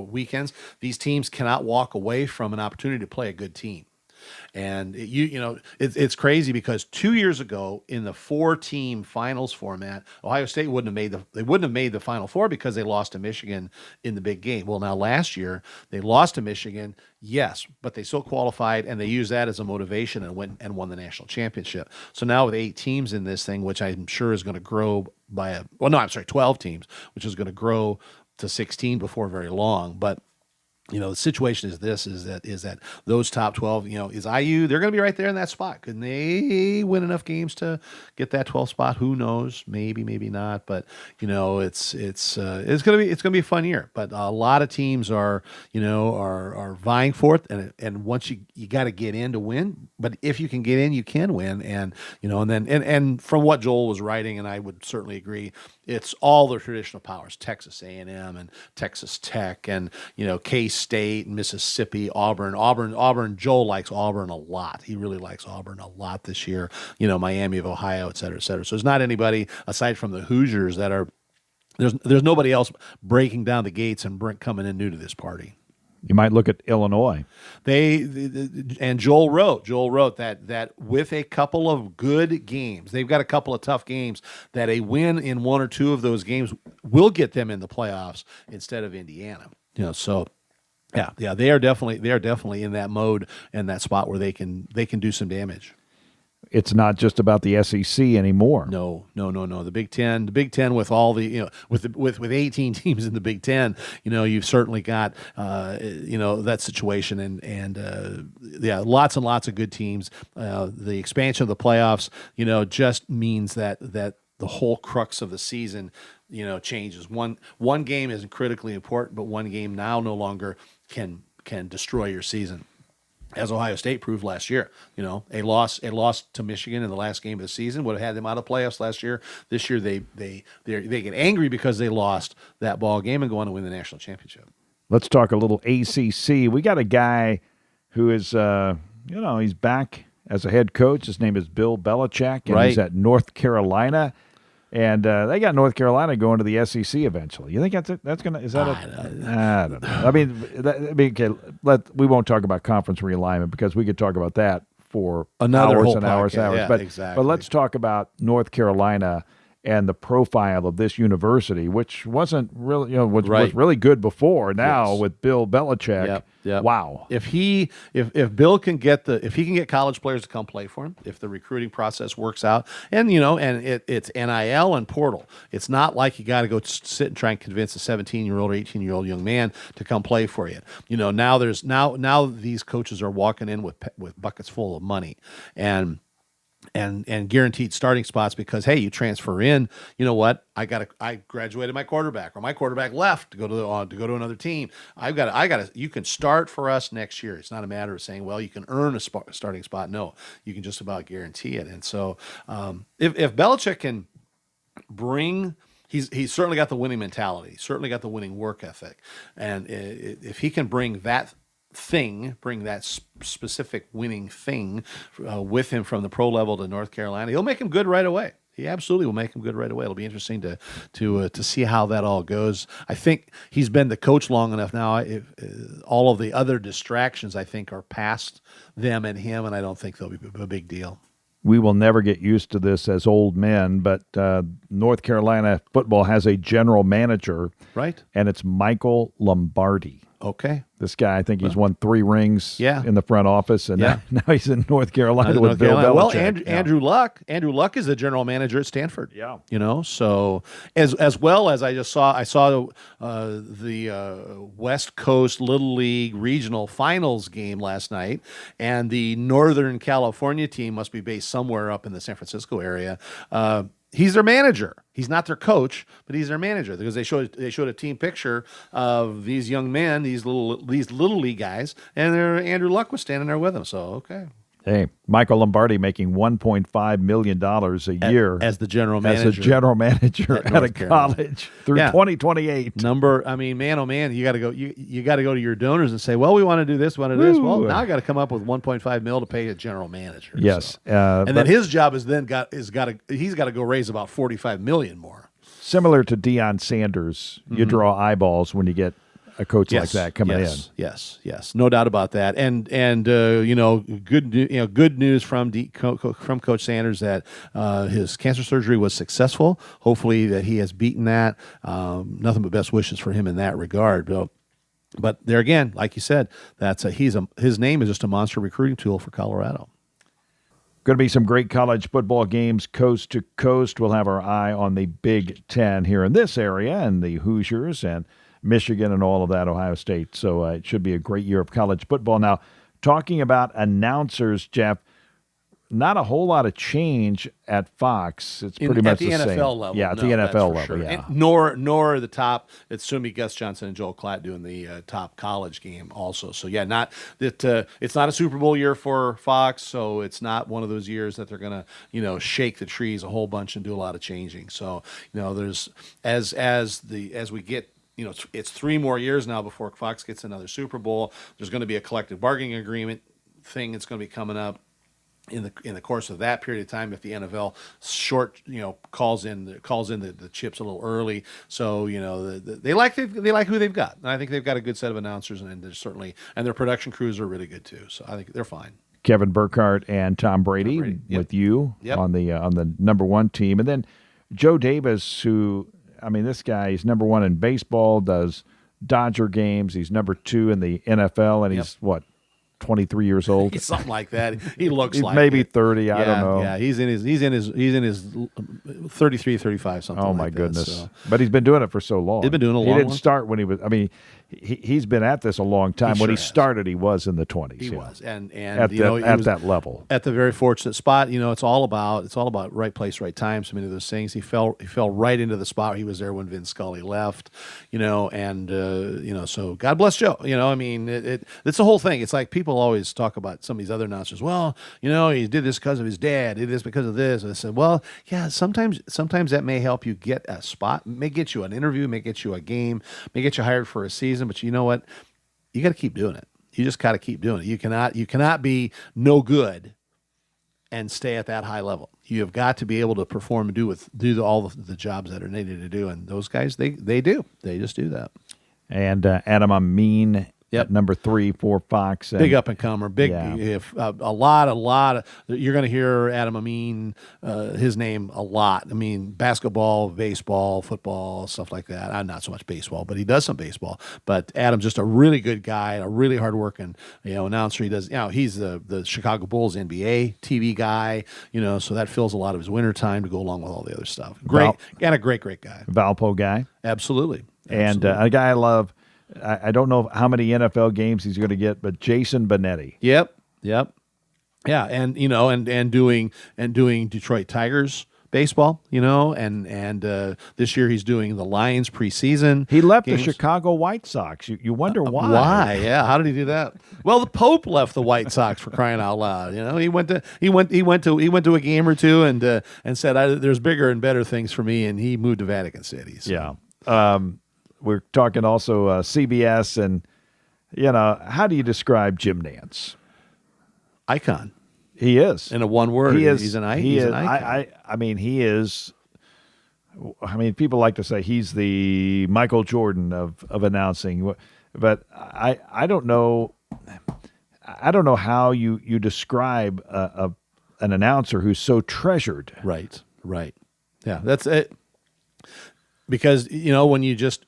weekends, these teams cannot walk away from an opportunity to play a good team. And it's crazy because 2 years ago in the 4-team finals format, Ohio State wouldn't have made the Final Four because they lost to Michigan in the big game. Well, now last year they lost to Michigan, yes, but they still qualified, and they used that as a motivation and won the national championship. So now with 8 teams in this thing, which I'm sure is going to grow 12 teams, which is going to grow to 16 before very long, but. The situation is that those top 12, is IU, they're going to be right there in that spot. Can they win enough games to get that 12th spot? Who knows? Maybe not. But, it's going to be a fun year. But a lot of teams are vying for it. And once you got to get in to win, but if you can get in, you can win. And, and from what Joel was writing, and I would certainly agree, it's all the traditional powers, Texas A&M and Texas Tech and, K-State and Mississippi, Auburn. Joel likes Auburn a lot. He really likes Auburn a lot this year, Miami of Ohio, et cetera, et cetera. So there's not anybody aside from the Hoosiers that are, there's nobody else breaking down the gates and coming in new to this party. You might look at Illinois. And Joel wrote that with a couple of good games, they've got a couple of tough games, that a win in one or two of those games will get them in the playoffs instead of Indiana. So yeah, they are definitely in that mode and that spot where they can do some damage. It's not just about the SEC anymore. No. The Big Ten with all the with 18 teams in the Big Ten, you've certainly got that situation and lots and lots of good teams. The expansion of the playoffs, just means that the whole crux of the season, changes. One game isn't critically important, but one game now no longer can destroy your season. As Ohio State proved last year, a loss to Michigan in the last game of the season would have had them out of playoffs last year. This year, they get angry because they lost that ball game and go on to win the national championship. Let's talk a little ACC. We got a guy who is, he's back as a head coach. His name is Bill Belichick, and right. He's at North Carolina. And they got North Carolina going to the SEC eventually. You think that's going to – is that I don't know. We won't talk about conference realignment because we could talk about that for hours and hours. Yeah, but exactly. But let's talk about North Carolina and the profile of this university, which wasn't really, was really good before. Now with Bill Belichick, wow. If Bill can get college players to come play for him, if the recruiting process works out, and it's NIL and portal. It's not like you got to go sit and try and convince a 17-year-old or 18-year-old young man to come play for you. Now these coaches are walking in with buckets full of money, and and guaranteed starting spots because, hey, you transfer in, you know what? I graduated my quarterback, or my quarterback left to go to another team. You can start for us next year. It's not a matter of saying, well, you can earn a starting spot. No, you can just about guarantee it. And so if Belichick can bring, he's certainly got the winning mentality, certainly got the winning work ethic. And if he can bring that specific winning thing with him from the pro level to North Carolina, he'll make him good right away. He absolutely will make him good right away. It'll be interesting to see how that all goes. I think he's been the coach long enough now. All of the other distractions, I think, are past them and him, and I don't think they'll be a big deal. We will never get used to this as old men, but North Carolina football has a general manager, right? And it's Michael Lombardi. Okay. This guy, I think he's won 3 rings in the front office, and now he's in North Carolina with Bill Belichick. Well, Andrew Luck is the general manager at Stanford. Yeah. So as well as I saw the West Coast Little League regional finals game last night, and the Northern California team must be based somewhere up in the San Francisco area. He's their manager. He's not their coach, but he's their manager, because they showed a team picture of these young men, these little league guys, and Andrew Luck was standing there with them. So okay. Hey, Michael Lombardi making $1.5 million a year as the general manager. As a general manager at a college through 2028. Man, oh man, you got to go. You got to go to your donors and say, well, we want to do this, we want to do this. Well, now I got to come up with $1.5 million to pay a general manager. Yes, so. And then his job is he's got to go raise about $45 million more. Similar to Deion Sanders, you draw eyeballs when you get a coach like that coming in. Yes, no doubt about that. And good news from Coach Sanders that his cancer surgery was successful. Hopefully that he has beaten that. Nothing but best wishes for him in that regard. But there again, like you said, his name is just a monster recruiting tool for Colorado. Going to be some great college football games coast to coast. We'll have our eye on the Big Ten here in this area, and the Hoosiers and Michigan and all of that, Ohio State. So it should be a great year of college football. Now, talking about announcers, Jeff, not a whole lot of change at Fox. It's pretty much the same. At the NFL level. Yeah, at the NFL level, yeah. And nor the top. It's soon be Gus Johnson and Joel Klatt doing the top college game also. So, yeah, not that it's not a Super Bowl year for Fox, so it's not one of those years that they're going to, shake the trees a whole bunch and do a lot of changing. So, there's as we get, it's 3 more years now before Fox gets another Super Bowl. There's going to be a collective bargaining agreement thing that's going to be coming up in the course of that period of time. If the NFL calls in the chips a little early, so they like who they've got, and I think they've got a good set of announcers, and their production crews are really good too. So I think they're fine. Kevin Burkhardt and Tom Brady with you on the number 1 team, and then Joe Davis, who. This guy, he's number 1 in baseball, does Dodger games. He's number 2 in the NFL, and he's, 23 years old? He's something like that. He looks like maybe 30, I don't know. Yeah, he's in his 33, 35, something like that. Oh, my goodness. So. But he's been doing it for so long. He's been doing it a long time. He didn't start when he was, he's been at this a long time. When he started, he was in the 20s. He was, and at that level, at the very fortunate spot. It's all about right place, right time. So many of those things. He fell right into the spot. He was there when Vin Scully left. So God bless Joe. It's the whole thing. It's like people always talk about some of these other announcers. Well, he did this because of his dad. He did this because of this. And I said, well, yeah. Sometimes that may help you get a spot. May get you an interview. May get you a game. May get you hired for a season. But you know what? You got to keep doing it. You just got to keep doing it. You cannot be no good and stay at that high level. You have got to be able to perform and do all the jobs that are needed to do. And those guys, they do. They just do that. And Adam Amin. At number 3 for Fox. Big up and comer. A lot of, you're going to hear Adam Amin, his name a lot. Basketball, baseball, football, stuff like that. Not so much baseball, but he does some baseball. But Adam's just a really good guy, a really hardworking, announcer. He does, he's the Chicago Bulls NBA TV guy, so that fills a lot of his winter time to go along with all the other stuff. Great, and a great guy. Valpo guy. Absolutely. And a guy I love. I don't know how many NFL games he's going to get, but Jason Benetti. Yep. Yeah, and doing Detroit Tigers baseball, and this year he's doing the Lions preseason. He left games. the Chicago White Sox. You wonder why? Why? Yeah, how did he do that? Well, the Pope left the White Sox, for crying out loud. He went to a game or two and said, "There's bigger and better things for me," and he moved to Vatican City. So. Yeah. We're talking also CBS, and how do you describe Jim Nantz? Icon. He is. In a one word. He is. He's an He icon. I mean, he is. I mean, people like to say he's the Michael Jordan of announcing, but I don't know. I don't know how you describe an announcer who's so treasured. Right. Yeah, that's it. Because when you just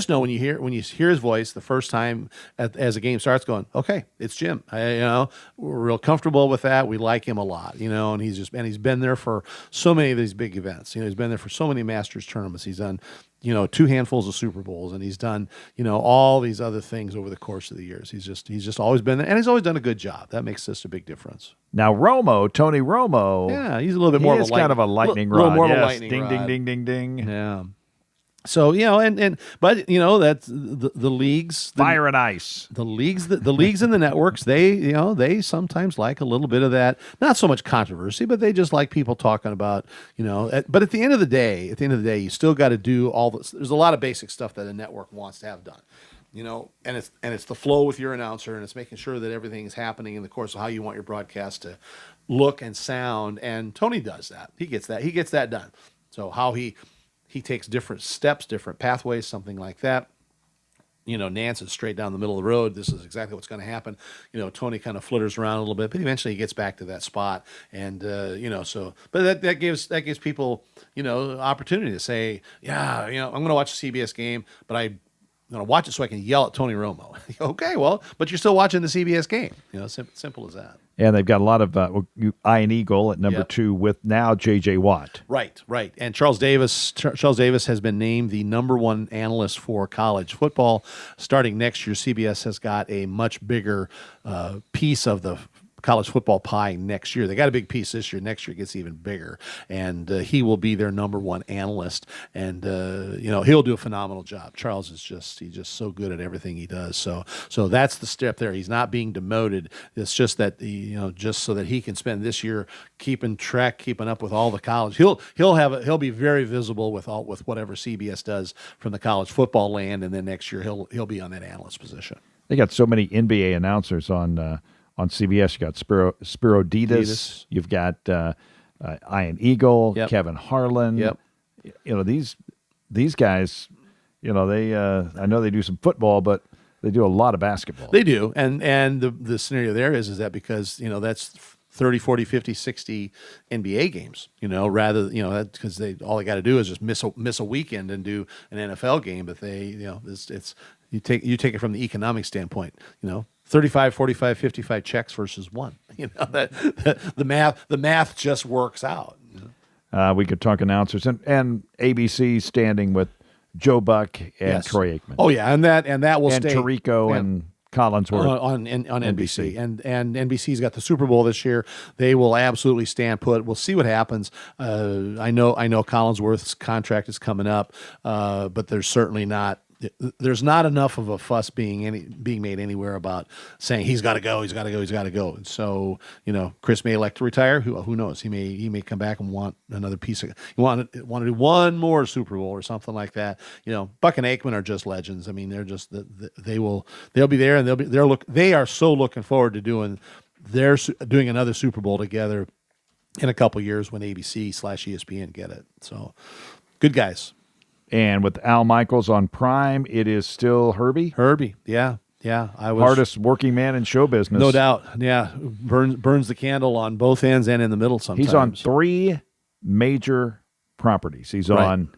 know when you hear his voice the first time as a game starts, going, okay, it's Jim. We're real comfortable with that. We like him a lot, and he's been there for so many of these big events. He's been there for so many Masters tournaments. He's done 2 handfuls of Super Bowls, and he's done all these other things over the course of the years. He's just always been there, and he's always done a good job. That makes just a big difference. Now Tony Romo, yeah, he's a little bit more of a kind of a lightning rod. A little more of a Yes, lightning ding, rod. ding, ding, ding, ding. Yeah. So but that's the leagues, Fire and ice. the leagues and the networks. They sometimes like a little bit of that. Not so much controversy, but they just like people talking about But at the end of the day, you still got to do all this. There's a lot of basic stuff that a network wants to have done. And it's the flow with your announcer, and it's making sure that everything is happening in the course of how you want your broadcast to look and sound. And Tony does that. He gets that done. So how he takes different steps, different pathways, something like that. Nantz is straight down the middle of the road. This is exactly what's going to happen. Tony kind of flitters around a little bit, but eventually he gets back to that spot. And but that gives people opportunity to say, yeah, I'm going to watch a CBS game, but I'm going to watch it so I can yell at Tony Romo. Okay, well, but you're still watching the CBS game. Simple as that. And they've got a lot of Ian Eagle at number Yep. 2 with now J.J. Watt. Right. And Charles Davis has been named the number 1 analyst for college football. Starting next year, CBS has got a much bigger piece of the college football pie next year. They got a big piece this year. Next year it gets even bigger, and he will be their number 1 analyst. And he'll do a phenomenal job. Charles is he's just so good at everything he does. So that's the step there. He's not being demoted. It's just that just so that he can spend this year keeping up with all the college. He'll be very visible with whatever CBS does from the college football land, and then next year he'll be on that analyst position. They got so many NBA announcers on CBS. You got Spiro Ditas. You've got Ian Eagle, Yep. Kevin Harlan. Yep. These guys, they I know they do some football, but they do a lot of basketball. They do, and the scenario there is that because that's 30, 40, 50, 60 NBA games, rather, because all they got to do is just miss a weekend and do an NFL game. But it's you take it from the economic standpoint, 35, 45, 55 checks versus 1. That the math just works out. We could talk announcers and ABC standing with Joe Buck and Yes. Troy Aikman. Oh yeah, and that will and stay. Tirico and Collinsworth. on NBC. And NBC's got the Super Bowl this year. They will absolutely stand put. We'll see what happens. I know Collinsworth's contract is coming up, but there's not enough of a fuss being made anywhere about saying he's got to go. And so Chris may elect to retire. Who knows? He may come back and want another piece of. He want to do one more Super Bowl or something like that. Buck and Aikman are just legends. I mean, they're just they'll be there, and they are so looking forward to doing another Super Bowl together in a couple years when ABC/ESPN get it. So good guys. And with Al Michaels on Prime, it is still Herbie. Yeah. I was Hardest working man in show business. no doubt. Yeah, burns the candle on both ends and in the middle sometimes. He's on 3 major properties. He's Right. on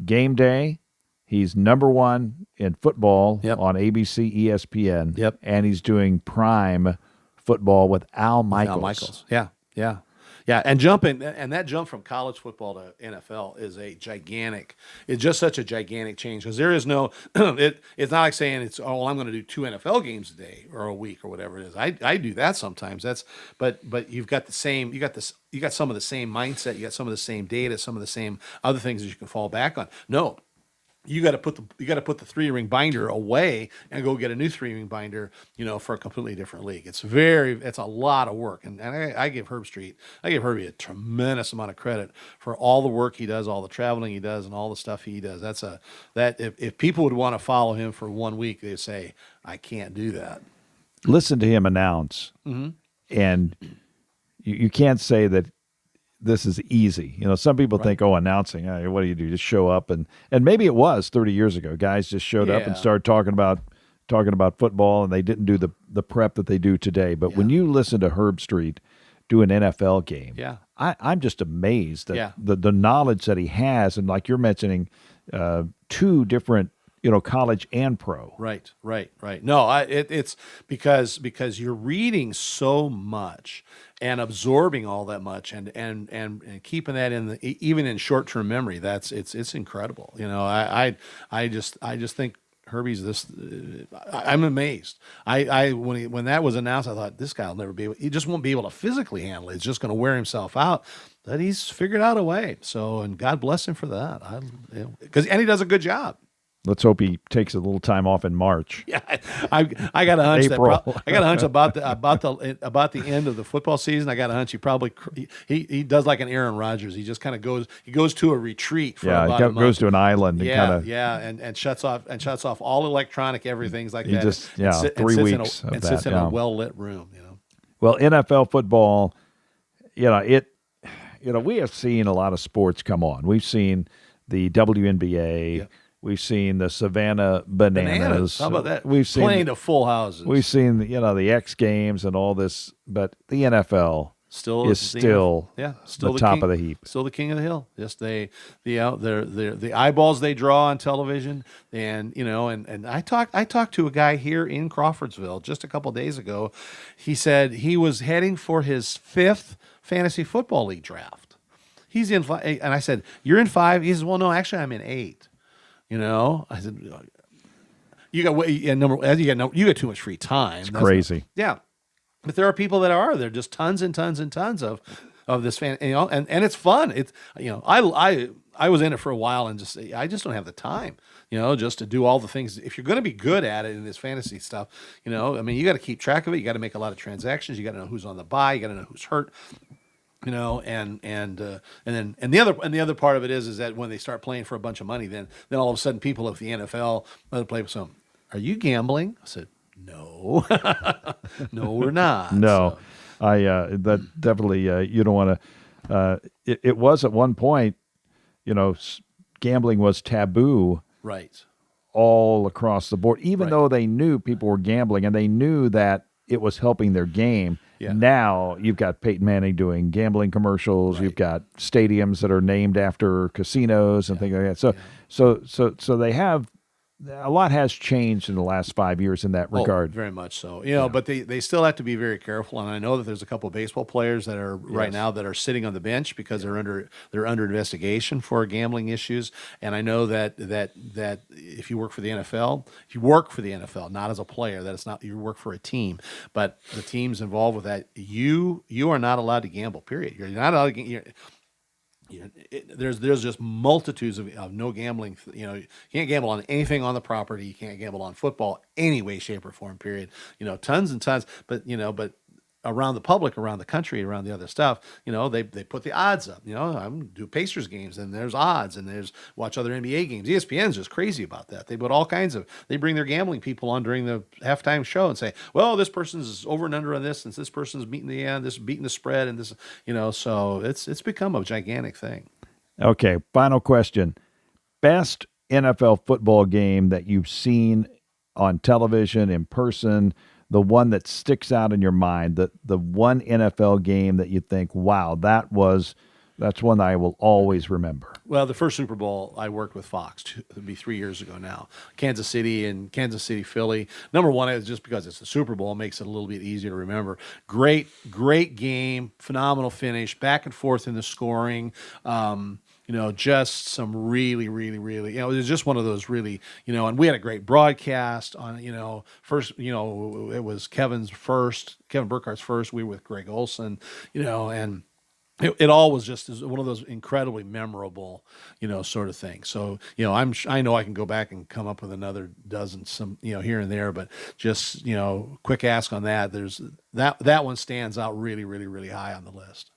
Game Day. He's number 1 in football Yep. on ABC, ESPN. Yep. And he's doing Prime football with Al Michaels. Al Michaels. Yeah. Yeah, and that jump from college football to NFL is it's just such a gigantic change, because there is no, it's not like saying I'm going to do 2 NFL games a day or a week or whatever it is. I do that sometimes. But you've got you got some of the same mindset, you got some of the same data, some of the same other things that you can fall back on. No, you got to put the 3-ring binder away and go get a new 3-ring binder, for a completely different league. It's a lot of work, and I give Herbie a tremendous amount of credit for all the work he does, all the traveling he does, and all the stuff he does. If people would want to follow him for 1 week, they'd say, I can't do that. Listen to him announce, and you can't say that this is easy. Some people think, announcing, what do you do? Just show up, and maybe it was 30 years ago. Guys just showed up and started talking about football, and they didn't do the prep that they do today. But when you listen to Herb Street do an NFL game, I'm just amazed at the knowledge that he has, and like you're mentioning, 2 different college and pro. Right. No, it's because you're reading so much and absorbing all that much, and keeping that even in short-term memory. It's incredible. I just think Herbie's this. I'm amazed. When that was announced, I thought, this guy will never be able. He just won't be able to physically handle it. He's just going to wear himself out. But he's figured out a way. So, and God bless him for that. And he does a good job. Let's hope he takes a little time off in March. Yeah, I got a hunch April. I got a hunch about the end of the football season. I got a hunch he does like an Aaron Rodgers. He just kind of goes to a retreat for about a month. Goes to an island. And shuts off all electronic everything's like that. Just 3 weeks and sits in a well lit room. Well, NFL football, we have seen a lot of sports come on. We've seen the WNBA. Yep. We've seen the Savannah Bananas. How about that? We've seen playing to full houses. We've seen the X Games and all this, but the NFL is still the top of the heap. Still the king of the hill. Yes, the eyeballs they draw on television, and and I talked to a guy here in Crawfordsville just a couple of days ago. He said he was heading for his 5th fantasy football league draft. He's in 5, and I said, "You're in 5?" He says, "Well, no, actually, I'm in 8." I said, you got too much free time. It's crazy. But there are people that are. There are just tons and tons and tons of this fan, and it's fun. It's I was in it for a while, and I just don't have the time, just to do all the things. If you're going to be good at it in this fantasy stuff, you got to keep track of it. You got to make a lot of transactions. You got to know who's on the bye. You got to know who's hurt. And the other part of it is that when they start playing for a bunch of money, then all of a sudden people at the NFL play with some. Are you gambling? I said, no, no, we're not. No, so. That definitely you don't want to. It was at one point, gambling was taboo, right, all across the board. Even though they knew people were gambling and they knew that it was helping their game. Yeah. Now you've got Peyton Manning doing gambling commercials. Right. You've got stadiums that are named after casinos and things like that. So they have a lot has changed in the last 5 years in that regard. Very much so. But they still have to be very careful. And I know that there's a couple of baseball players that are right now that are sitting on the bench because they're under investigation for gambling issues. And I know that if you work for the NFL, not as a player, that it's not you work for a team, but the teams involved with that, you are not allowed to gamble. Period. You're not allowed to. There's just multitudes of no gambling. You can't gamble on anything on the property. You can't gamble on football any way, shape, or form. Period. Tons and tons. But around the public, around the country, around the other stuff, they put the odds up. I'm do Pacers games, and there's odds, and there's watch other NBA games. ESPN's just crazy about that. They put all kinds of. They bring their gambling people on during the halftime show and say, well, this person's over and under on this, and this person's beating the spread, and this, So it's become a gigantic thing. Okay, final question: best NFL football game that you've seen on television, in person. The one that sticks out in your mind, the one NFL game that you think, wow, that was That's one that I will always remember. Well, the first Super Bowl I worked with Fox. It'll be 3 years ago now. Kansas City and Kansas City, Philly. Number one is just because it's the Super Bowl, it makes it a little bit easier to remember. Great game, phenomenal finish, back and forth in the scoring. Just some really, really, really, it was just one of those really, and we had a great broadcast on, first, it was Kevin Burkhardt's first. We were with Greg Olson, and it all was just one of those incredibly memorable, sort of things. So, I know I can go back and come up with another dozen, some, here and there, but just, quick ask on that. There's that one stands out really, really, really high on the list.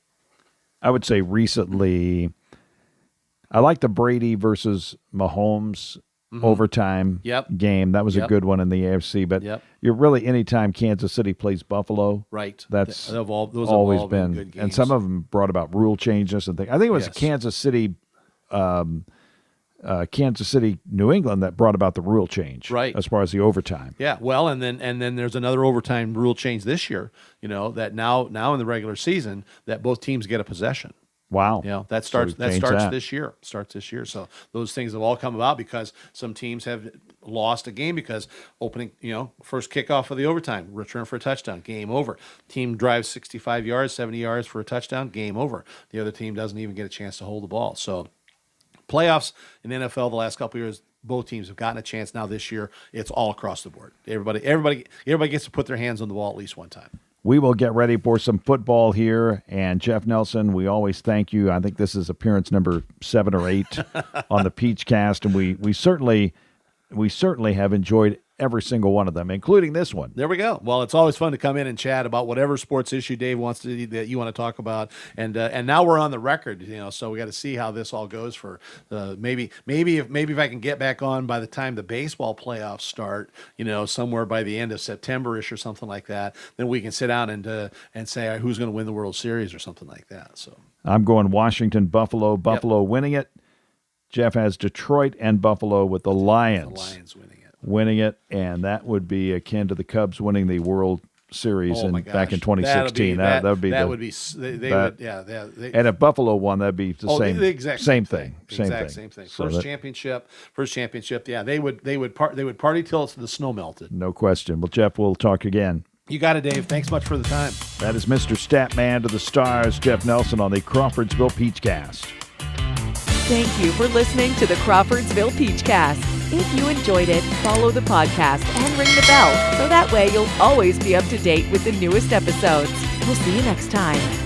I would say recently, I like the Brady versus Mahomes overtime game. That was a good one in the AFC. But you're really, anytime Kansas City plays Buffalo, right? That's those always have been good games. And some of them brought about rule changes and things. I think it was Kansas City, New England that brought about the rule change, right? As far as the overtime. Yeah, well, and then there's another overtime rule change this year. That now in the regular season that both teams get a possession. Wow. That starts this year. So those things have all come about because some teams have lost a game because opening, first kickoff of the overtime, return for a touchdown, game over. Team drives 65 yards, 70 yards for a touchdown, game over. The other team doesn't even get a chance to hold the ball. So playoffs in NFL the last couple of years, both teams have gotten a chance. Now this year, it's all across the board. Everybody gets to put their hands on the ball at least one time. We will get ready for some football here. And Jeff Nelson, we always thank you. I think this is appearance number 7 or 8 on the Peachcast. And we certainly have enjoyed every single one of them, including this one. There we go. Well, it's always fun to come in and chat about whatever sports issue Dave wants that you want to talk about. And now we're on the record, so we got to see how this all goes for maybe if I can get back on by the time the baseball playoffs start, somewhere by the end of September-ish or something like that, then we can sit down and say who's going to win the World Series or something like that. So I'm going Washington, Buffalo winning it. Jeff has Detroit and Buffalo with the Lions. The Lions winning it, and that would be akin to the Cubs winning the World Series back in 2016. And if Buffalo won, that'd be the same thing. Same thing. First championship. Yeah, they would party till the snow melted. No question. Well, Jeff, we'll talk again. You got it, Dave. Thanks much for the time. That is Mr. Statman to the stars, Jeff Nelson on the Crawfordsville Peachcast. Thank you for listening to the Crawfordsville Peachcast. If you enjoyed it, follow the podcast and ring the bell so that way you'll always be up to date with the newest episodes. We'll see you next time.